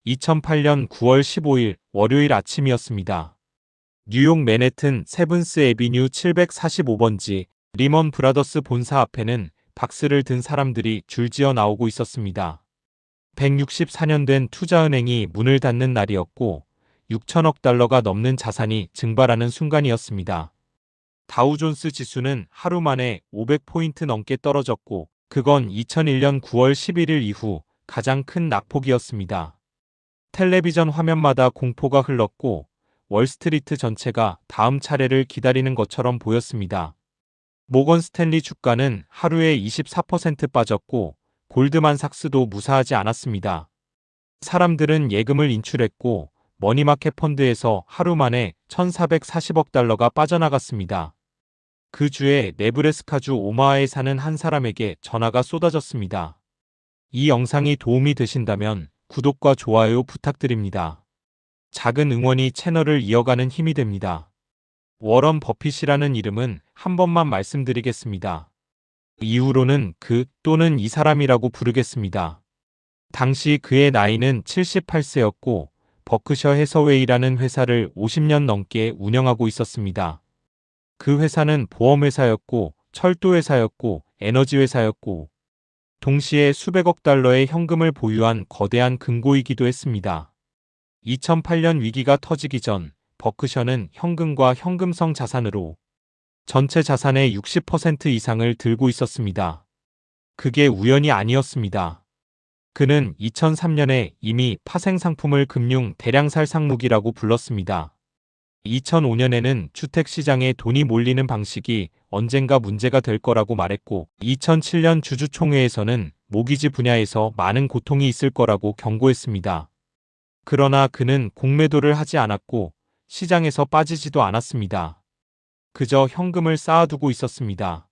2008년 9월 15일 월요일 아침이었습니다. 뉴욕 맨해튼 세븐스 애비뉴 745번지 리먼 브라더스 본사 앞에는 박스를 든 사람들이 줄지어 나오고 있었습니다. 164년 된 투자은행이 문을 닫는 날이었고 6천억 달러가 넘는 자산이 증발하는 순간이었습니다. 다우존스 지수는 하루 만에 500포인트 넘게 떨어졌고 그건 2001년 9월 11일 이후 가장 큰 낙폭이었습니다. 텔레비전 화면마다 공포가 흘렀고 월스트리트 전체가 다음 차례를 기다리는 것처럼 보였습니다. 모건 스탠리 주가는 하루에 24% 빠졌고 골드만삭스도 무사하지 않았습니다. 사람들은 예금을 인출했고 머니마켓 펀드에서 하루 만에 1,440억 달러가 빠져나갔습니다. 그 주에 네브래스카주 오마하에 사는 한 사람에게 전화가 쏟아졌습니다. 이 영상이 도움이 되신다면 구독과 좋아요 부탁드립니다. 작은 응원이 채널을 이어가는 힘이 됩니다. 워런 버핏이라는 이름은 한 번만 말씀드리겠습니다. 이후로는 그 또는 이 사람이라고 부르겠습니다. 당시 그의 나이는 78세였고 버크셔 해서웨이라는 회사를 50년 넘게 운영하고 있었습니다. 그 회사는 보험회사였고 철도회사였고 에너지회사였고 동시에 수백억 달러의 현금을 보유한 거대한 금고이기도 했습니다. 2008년 위기가 터지기 전 버크셔는 현금과 현금성 자산으로 전체 자산의 60% 이상을 들고 있었습니다. 그게 우연이 아니었습니다. 그는 2003년에 이미 파생상품을 금융 대량살 상무기라고 불렀습니다. 2005년에는 주택시장에 돈이 몰리는 방식이 언젠가 문제가 될 거라고 말했고 2007년 주주총회에서는 모기지 분야에서 많은 고통이 있을 거라고 경고했습니다. 그러나 그는 공매도를 하지 않았고 시장에서 빠지지도 않았습니다. 그저 현금을 쌓아두고 있었습니다.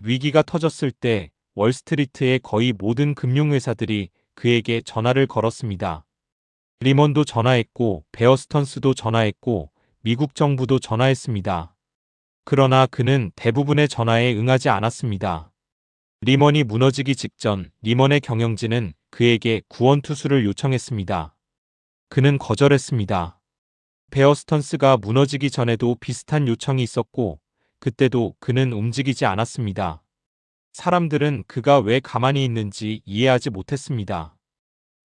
위기가 터졌을 때 월스트리트의 거의 모든 금융회사들이 그에게 전화를 걸었습니다. 리먼도 전화했고 베어스턴스도 전화했고 미국 정부도 전화했습니다. 그러나 그는 대부분의 전화에 응하지 않았습니다. 리먼이 무너지기 직전 리먼의 경영진은 그에게 구원투수를 요청했습니다. 그는 거절했습니다. 베어스턴스가 무너지기 전에도 비슷한 요청이 있었고 그때도 그는 움직이지 않았습니다. 사람들은 그가 왜 가만히 있는지 이해하지 못했습니다.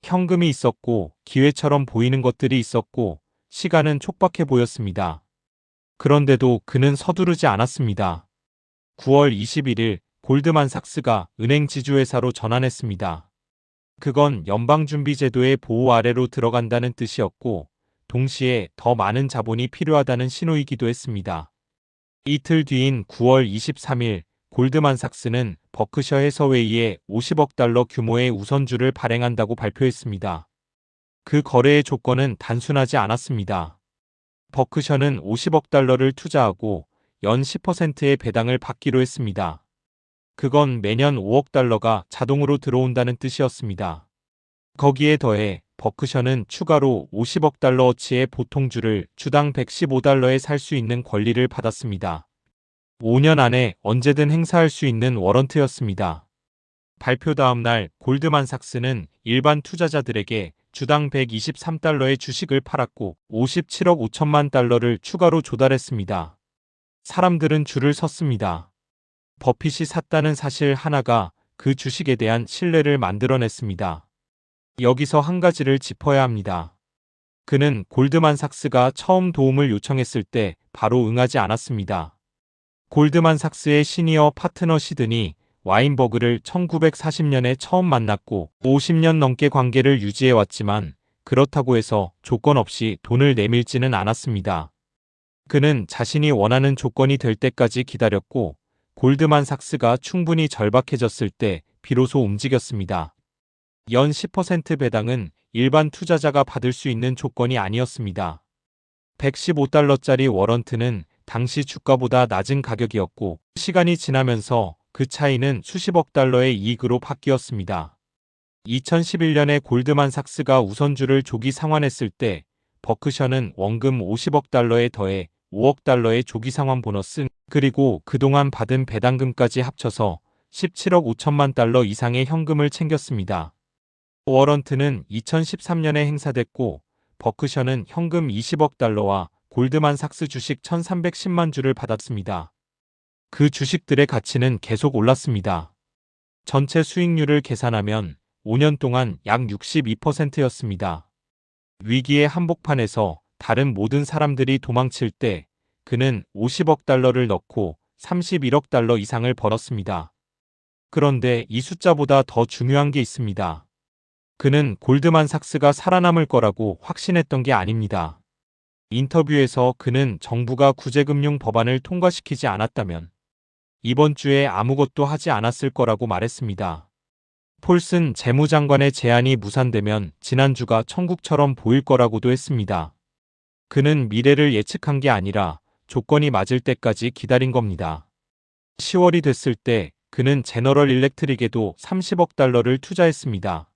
현금이 있었고 기회처럼 보이는 것들이 있었고 시간은 촉박해 보였습니다. 그런데도 그는 서두르지 않았습니다. 9월 21일 골드만삭스가 은행 지주회사로 전환했습니다. 그건 연방준비제도의 보호 아래로 들어간다는 뜻이었고 동시에 더 많은 자본이 필요하다는 신호이기도 했습니다. 이틀 뒤인 9월 23일 골드만삭스는 버크셔 해서웨이에 50억 달러 규모의 우선주를 발행한다고 발표했습니다. 그 거래의 조건은 단순하지 않았습니다. 버크셔는 50억 달러를 투자하고 연 10%의 배당을 받기로 했습니다. 그건 매년 5억 달러가 자동으로 들어온다는 뜻이었습니다. 거기에 더해 버크셔는 추가로 50억 달러어치의 보통주를 주당 115달러에 살 수 있는 권리를 받았습니다. 5년 안에 언제든 행사할 수 있는 워런트였습니다. 발표 다음 날 골드만삭스는 일반 투자자들에게 주당 123달러의 주식을 팔았고 57억 5천만 달러를 추가로 조달했습니다. 사람들은 줄을 섰습니다. 버핏이 샀다는 사실 하나가 그 주식에 대한 신뢰를 만들어냈습니다. 여기서 한 가지를 짚어야 합니다. 그는 골드만삭스가 처음 도움을 요청했을 때 바로 응하지 않았습니다. 골드만삭스의 시니어 파트너 시드니 와인버그를 1940년에 처음 만났고 50년 넘게 관계를 유지해왔지만 그렇다고 해서 조건 없이 돈을 내밀지는 않았습니다. 그는 자신이 원하는 조건이 될 때까지 기다렸고 골드만삭스가 충분히 절박해졌을 때 비로소 움직였습니다. 연 10% 배당은 일반 투자자가 받을 수 있는 조건이 아니었습니다. 115달러짜리 워런트는 당시 주가보다 낮은 가격이었고 시간이 지나면서 그 차이는 수십억 달러의 이익으로 바뀌었습니다. 2011년에 골드만삭스가 우선주를 조기 상환했을 때 버크셔는 원금 50억 달러에 더해 5억 달러의 조기 상환 보너스 그리고 그동안 받은 배당금까지 합쳐서 17억 5천만 달러 이상의 현금을 챙겼습니다. 워런트는 2013년에 행사됐고 버크셔는 현금 20억 달러와 골드만삭스 주식 1,310만 주를 받았습니다. 그 주식들의 가치는 계속 올랐습니다. 전체 수익률을 계산하면 5년 동안 약 62%였습니다. 위기의 한복판에서 다른 모든 사람들이 도망칠 때 그는 50억 달러를 넣고 31억 달러 이상을 벌었습니다. 그런데 이 숫자보다 더 중요한 게 있습니다. 그는 골드만삭스가 살아남을 거라고 확신했던 게 아닙니다. 인터뷰에서 그는 정부가 구제금융 법안을 통과시키지 않았다면 이번 주에 아무것도 하지 않았을 거라고 말했습니다. 폴슨 재무장관의 제안이 무산되면 지난주가 천국처럼 보일 거라고도 했습니다. 그는 미래를 예측한 게 아니라 조건이 맞을 때까지 기다린 겁니다. 10월이 됐을 때 그는 제너럴 일렉트릭에도 30억 달러를 투자했습니다.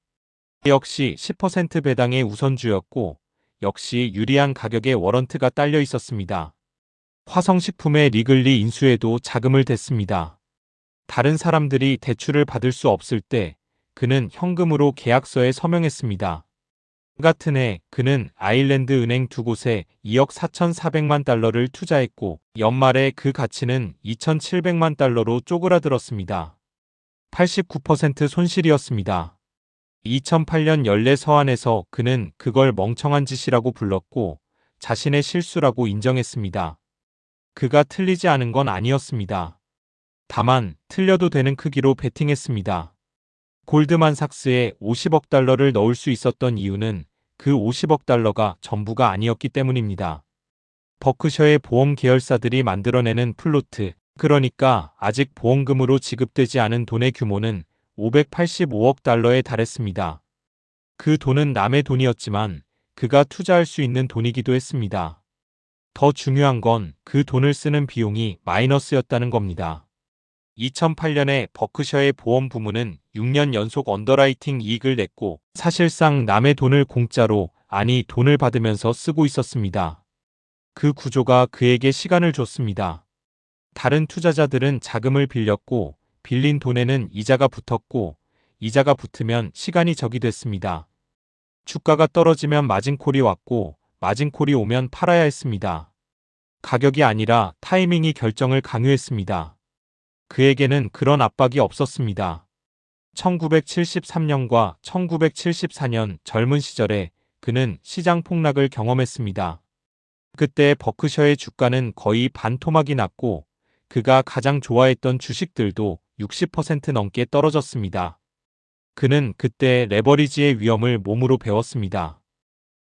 역시 10% 배당의 우선주였고 역시 유리한 가격의 워런트가 딸려 있었습니다. 화성식품의 리글리 인수에도 자금을 댔습니다. 다른 사람들이 대출을 받을 수 없을 때 그는 현금으로 계약서에 서명했습니다. 같은 해 그는 아일랜드 은행 두 곳에 2억 4,400만 달러를 투자했고 연말에 그 가치는 2,700만 달러로 쪼그라들었습니다. 89% 손실이었습니다. 2008년 연례 서한에서 그는 그걸 멍청한 짓이라고 불렀고 자신의 실수라고 인정했습니다. 그가 틀리지 않은 건 아니었습니다. 다만 틀려도 되는 크기로 베팅했습니다. 골드만삭스에 50억 달러를 넣을 수 있었던 이유는 그 50억 달러가 전부가 아니었기 때문입니다. 버크셔의 보험 계열사들이 만들어내는 플로트, 그러니까 아직 보험금으로 지급되지 않은 돈의 규모는 585억 달러에 달했습니다. 그 돈은 남의 돈이었지만 그가 투자할 수 있는 돈이기도 했습니다. 더 중요한 건 그 돈을 쓰는 비용이 마이너스였다는 겁니다. 2008년에 버크셔의 보험 부문은 6년 연속 언더라이팅 이익을 냈고 사실상 남의 돈을 공짜로, 아니 돈을 받으면서 쓰고 있었습니다. 그 구조가 그에게 시간을 줬습니다. 다른 투자자들은 자금을 빌렸고 빌린 돈에는 이자가 붙었고 이자가 붙으면 시간이 적이 됐습니다. 주가가 떨어지면 마진콜이 왔고 마진콜이 오면 팔아야 했습니다. 가격이 아니라 타이밍이 결정을 강요했습니다. 그에게는 그런 압박이 없었습니다. 1973년과 1974년 젊은 시절에 그는 시장 폭락을 경험했습니다. 그때 버크셔의 주가는 거의 반토막이 났고 그가 가장 좋아했던 주식들도 60% 넘게 떨어졌습니다. 그는 그때 레버리지의 위험을 몸으로 배웠습니다.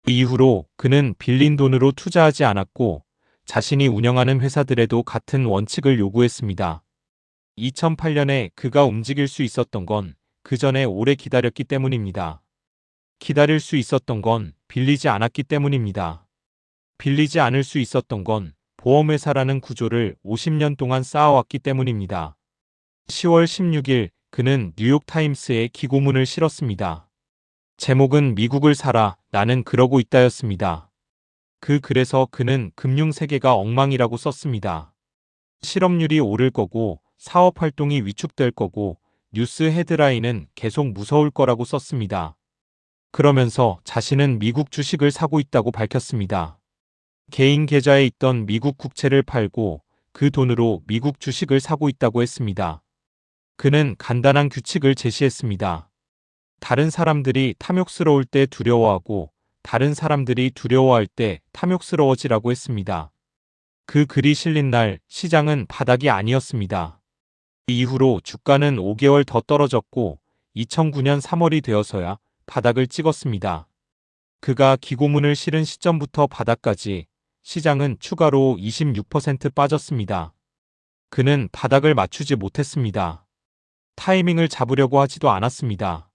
그 이후로 그는 빌린 돈으로 투자하지 않았고 자신이 운영하는 회사들에도 같은 원칙을 요구했습니다. 2008년에 그가 움직일 수 있었던 건 그 전에 오래 기다렸기 때문입니다. 기다릴 수 있었던 건 빌리지 않았기 때문입니다. 빌리지 않을 수 있었던 건 보험회사라는 구조를 50년 동안 쌓아왔기 때문입니다. 10월 16일 그는 뉴욕타임스에 기고문을 실었습니다. 제목은 미국을 사라, 나는 그러고 있다였습니다. 그 글에서 그는 금융세계가 엉망이라고 썼습니다. 실업률이 오를 거고 사업 활동이 위축될 거고 뉴스 헤드라인은 계속 무서울 거라고 썼습니다. 그러면서 자신은 미국 주식을 사고 있다고 밝혔습니다. 개인 계좌에 있던 미국 국채를 팔고 그 돈으로 미국 주식을 사고 있다고 했습니다. 그는 간단한 규칙을 제시했습니다. 다른 사람들이 탐욕스러울 때 두려워하고 다른 사람들이 두려워할 때 탐욕스러워지라고 했습니다. 그 글이 실린 날 시장은 바닥이 아니었습니다. 이후로 주가는 5개월 더 떨어졌고 2009년 3월이 되어서야 바닥을 찍었습니다. 그가 기고문을 실은 시점부터 바닥까지 시장은 추가로 26% 빠졌습니다. 그는 바닥을 맞추지 못했습니다. 타이밍을 잡으려고 하지도 않았습니다.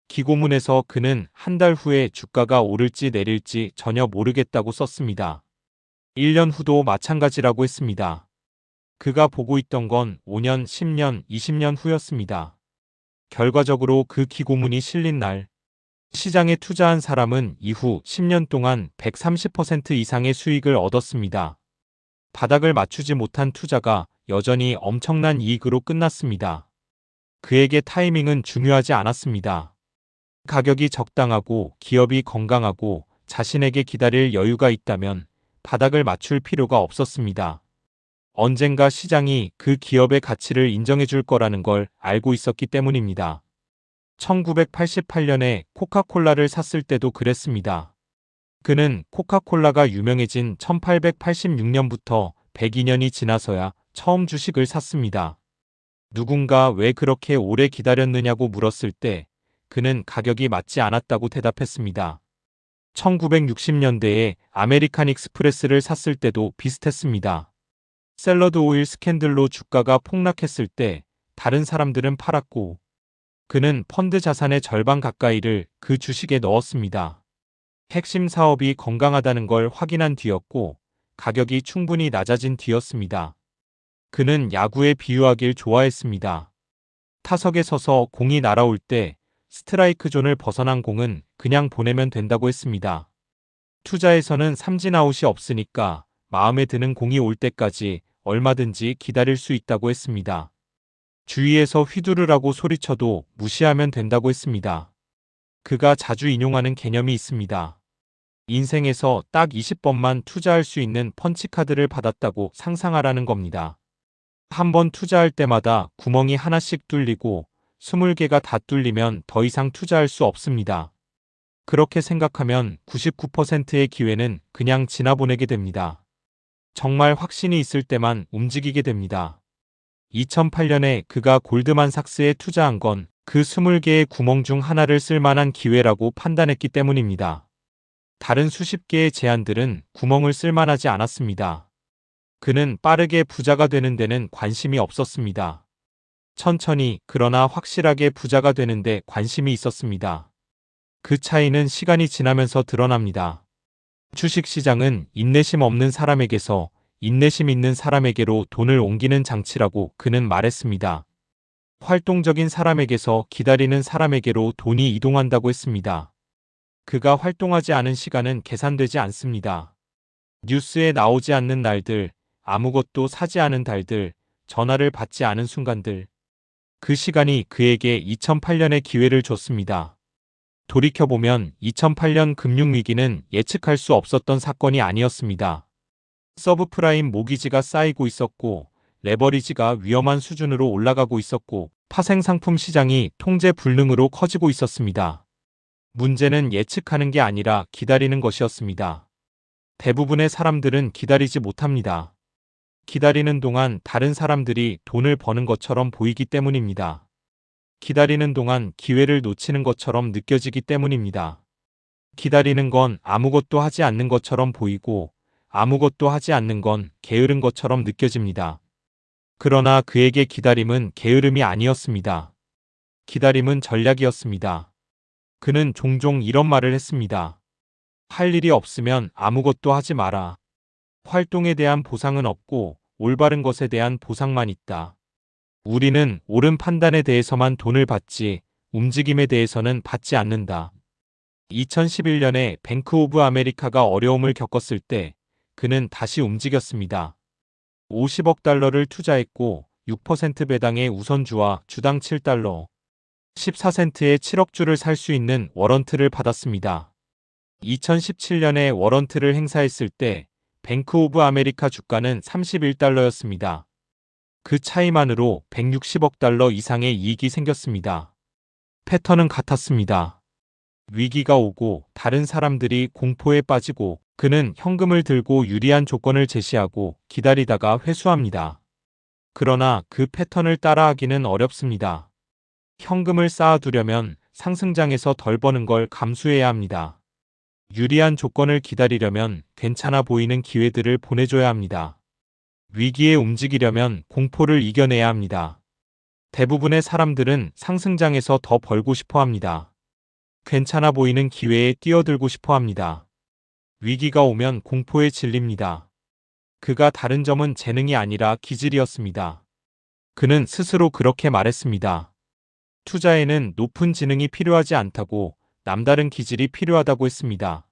기고문에서 그는 한 달 후에 주가가 오를지 내릴지 전혀 모르겠다고 썼습니다. 1년 후도 마찬가지라고 했습니다. 그가 보고 있던 건 5년, 10년, 20년 후였습니다. 결과적으로 그 기고문이 실린 날 시장에 투자한 사람은 이후 10년 동안 130% 이상의 수익을 얻었습니다. 바닥을 맞추지 못한 투자가 여전히 엄청난 이익으로 끝났습니다. 그에게 타이밍은 중요하지 않았습니다. 가격이 적당하고 기업이 건강하고 자신에게 기다릴 여유가 있다면 바닥을 맞출 필요가 없었습니다. 언젠가 시장이 그 기업의 가치를 인정해 줄 거라는 걸 알고 있었기 때문입니다. 1988년에 코카콜라를 샀을 때도 그랬습니다. 그는 코카콜라가 유명해진 1886년부터 102년이 지나서야 처음 주식을 샀습니다. 누군가 왜 그렇게 오래 기다렸느냐고 물었을 때 그는 가격이 맞지 않았다고 대답했습니다. 1960년대에 아메리칸 익스프레스를 샀을 때도 비슷했습니다. 샐러드 오일 스캔들로 주가가 폭락했을 때 다른 사람들은 팔았고 그는 펀드 자산의 절반 가까이를 그 주식에 넣었습니다. 핵심 사업이 건강하다는 걸 확인한 뒤였고 가격이 충분히 낮아진 뒤였습니다. 그는 야구에 비유하길 좋아했습니다. 타석에 서서 공이 날아올 때 스트라이크 존을 벗어난 공은 그냥 보내면 된다고 했습니다. 투자에서는 삼진 아웃이 없으니까 마음에 드는 공이 올 때까지 얼마든지 기다릴 수 있다고 했습니다. 주위에서 휘두르라고 소리쳐도 무시하면 된다고 했습니다. 그가 자주 인용하는 개념이 있습니다. 인생에서 딱 20번만 투자할 수 있는 펀치카드를 받았다고 상상하라는 겁니다. 한 번 투자할 때마다 구멍이 하나씩 뚫리고 20개가 다 뚫리면 더 이상 투자할 수 없습니다. 그렇게 생각하면 99%의 기회는 그냥 지나보내게 됩니다. 정말 확신이 있을 때만 움직이게 됩니다. 2008년에 그가 골드만삭스에 투자한 건 그 20개의 구멍 중 하나를 쓸 만한 기회라고 판단했기 때문입니다. 다른 수십 개의 제안들은 구멍을 쓸 만하지 않았습니다. 그는 빠르게 부자가 되는 데는 관심이 없었습니다. 천천히 그러나 확실하게 부자가 되는 데 관심이 있었습니다. 그 차이는 시간이 지나면서 드러납니다. 주식시장은 인내심 없는 사람에게서 인내심 있는 사람에게로 돈을 옮기는 장치라고 그는 말했습니다. 활동적인 사람에게서 기다리는 사람에게로 돈이 이동한다고 했습니다. 그가 활동하지 않은 시간은 계산되지 않습니다. 뉴스에 나오지 않는 날들, 아무것도 사지 않은 달들, 전화를 받지 않은 순간들. 그 시간이 그에게 2008년의 기회를 줬습니다. 돌이켜보면 2008년 금융위기는 예측할 수 없었던 사건이 아니었습니다. 서브프라임 모기지가 쌓이고 있었고 레버리지가 위험한 수준으로 올라가고 있었고 파생상품 시장이 통제 불능으로 커지고 있었습니다. 문제는 예측하는 게 아니라 기다리는 것이었습니다. 대부분의 사람들은 기다리지 못합니다. 기다리는 동안 다른 사람들이 돈을 버는 것처럼 보이기 때문입니다. 기다리는 동안 기회를 놓치는 것처럼 느껴지기 때문입니다. 기다리는 건 아무것도 하지 않는 것처럼 보이고 아무것도 하지 않는 건 게으른 것처럼 느껴집니다. 그러나 그에게 기다림은 게으름이 아니었습니다. 기다림은 전략이었습니다. 그는 종종 이런 말을 했습니다. 할 일이 없으면 아무것도 하지 마라. 활동에 대한 보상은 없고 올바른 것에 대한 보상만 있다. 우리는 옳은 판단에 대해서만 돈을 받지 움직임에 대해서는 받지 않는다. 2011년에 뱅크 오브 아메리카가 어려움을 겪었을 때 그는 다시 움직였습니다. 50억 달러를 투자했고 6% 배당의 우선주와 주당 7달러, 14센트의 7억 주를 살 수 있는 워런트를 받았습니다. 2017년에 워런트를 행사했을 때 뱅크 오브 아메리카 주가는 31달러였습니다. 그 차이만으로 160억 달러 이상의 이익이 생겼습니다. 패턴은 같았습니다. 위기가 오고 다른 사람들이 공포에 빠지고 그는 현금을 들고 유리한 조건을 제시하고 기다리다가 회수합니다. 그러나 그 패턴을 따라하기는 어렵습니다. 현금을 쌓아두려면 상승장에서 덜 버는 걸 감수해야 합니다. 유리한 조건을 기다리려면 괜찮아 보이는 기회들을 보내줘야 합니다. 위기에 움직이려면 공포를 이겨내야 합니다. 대부분의 사람들은 상승장에서 더 벌고 싶어 합니다. 괜찮아 보이는 기회에 뛰어들고 싶어 합니다. 위기가 오면 공포에 질립니다. 그가 다른 점은 재능이 아니라 기질이었습니다. 그는 스스로 그렇게 말했습니다. 투자에는 높은 지능이 필요하지 않다고 남다른 기질이 필요하다고 했습니다.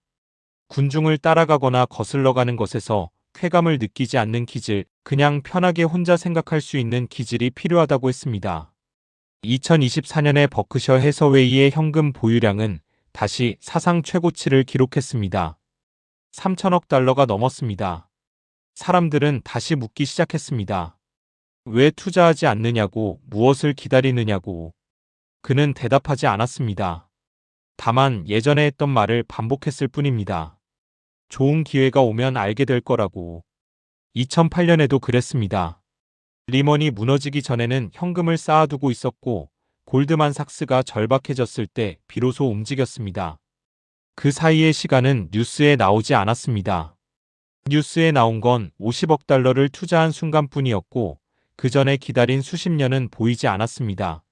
군중을 따라가거나 거슬러가는 것에서 쾌감을 느끼지 않는 기질, 그냥 편하게 혼자 생각할 수 있는 기질이 필요하다고 했습니다. 2024년에 버크셔 해서웨이의 현금 보유량은 다시 사상 최고치를 기록했습니다. 3천억 달러가 넘었습니다. 사람들은 다시 묻기 시작했습니다. 왜 투자하지 않느냐고, 무엇을 기다리느냐고. 그는 대답하지 않았습니다. 다만 예전에 했던 말을 반복했을 뿐입니다. 좋은 기회가 오면 알게 될 거라고. 2008년에도 그랬습니다. 리먼이 무너지기 전에는 현금을 쌓아두고 있었고 골드만삭스가 절박해졌을 때 비로소 움직였습니다. 그 사이의 시간은 뉴스에 나오지 않았습니다. 뉴스에 나온 건 50억 달러를 투자한 순간뿐이었고 그 전에 기다린 수십 년은 보이지 않았습니다.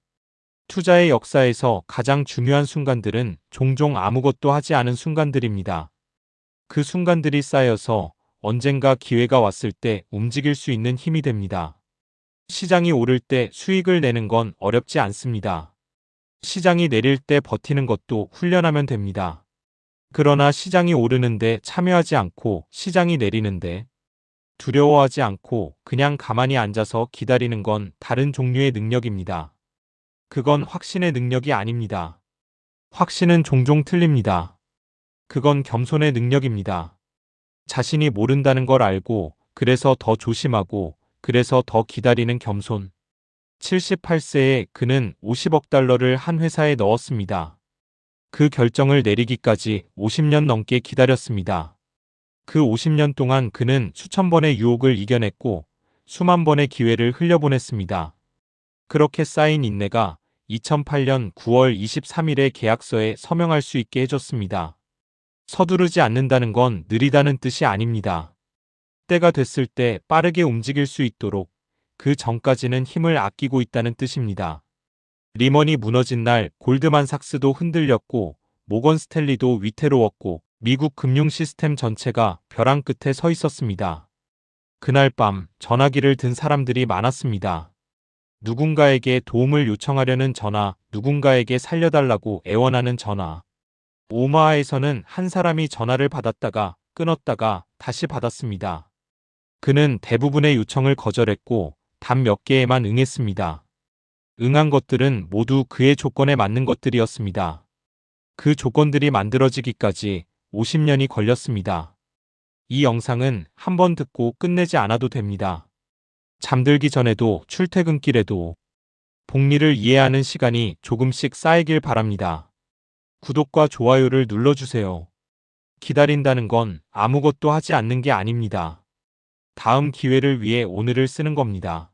투자의 역사에서 가장 중요한 순간들은 종종 아무것도 하지 않은 순간들입니다. 그 순간들이 쌓여서 언젠가 기회가 왔을 때 움직일 수 있는 힘이 됩니다. 시장이 오를 때 수익을 내는 건 어렵지 않습니다. 시장이 내릴 때 버티는 것도 훈련하면 됩니다. 그러나 시장이 오르는데 참여하지 않고 시장이 내리는데 두려워하지 않고 그냥 가만히 앉아서 기다리는 건 다른 종류의 능력입니다. 그건 확신의 능력이 아닙니다. 확신은 종종 틀립니다. 그건 겸손의 능력입니다. 자신이 모른다는 걸 알고 그래서 더 조심하고 그래서 더 기다리는 겸손. 78세에 그는 50억 달러를 한 회사에 넣었습니다. 그 결정을 내리기까지 50년 넘게 기다렸습니다. 그 50년 동안 그는 수천 번의 유혹을 이겨냈고 수만 번의 기회를 흘려보냈습니다. 그렇게 쌓인 인내가 2008년 9월 23일에 계약서에 서명할 수 있게 해줬습니다. 서두르지 않는다는 건 느리다는 뜻이 아닙니다. 때가 됐을 때 빠르게 움직일 수 있도록 그 전까지는 힘을 아끼고 있다는 뜻입니다. 리먼이 무너진 날 골드만삭스도 흔들렸고 모건 스탠리도 위태로웠고 미국 금융 시스템 전체가 벼랑 끝에 서 있었습니다. 그날 밤 전화기를 든 사람들이 많았습니다. 누군가에게 도움을 요청하려는 전화, 누군가에게 살려달라고 애원하는 전화. 오마하에서는 한 사람이 전화를 받았다가 끊었다가 다시 받았습니다. 그는 대부분의 요청을 거절했고 단 몇 개에만 응했습니다. 응한 것들은 모두 그의 조건에 맞는 것들이었습니다. 그 조건들이 만들어지기까지 50년이 걸렸습니다. 이 영상은 한번 듣고 끝내지 않아도 됩니다. 잠들기 전에도 출퇴근길에도 복리를 이해하는 시간이 조금씩 쌓이길 바랍니다. 구독과 좋아요를 눌러주세요. 기다린다는 건 아무것도 하지 않는 게 아닙니다. 다음 기회를 위해 오늘을 쓰는 겁니다.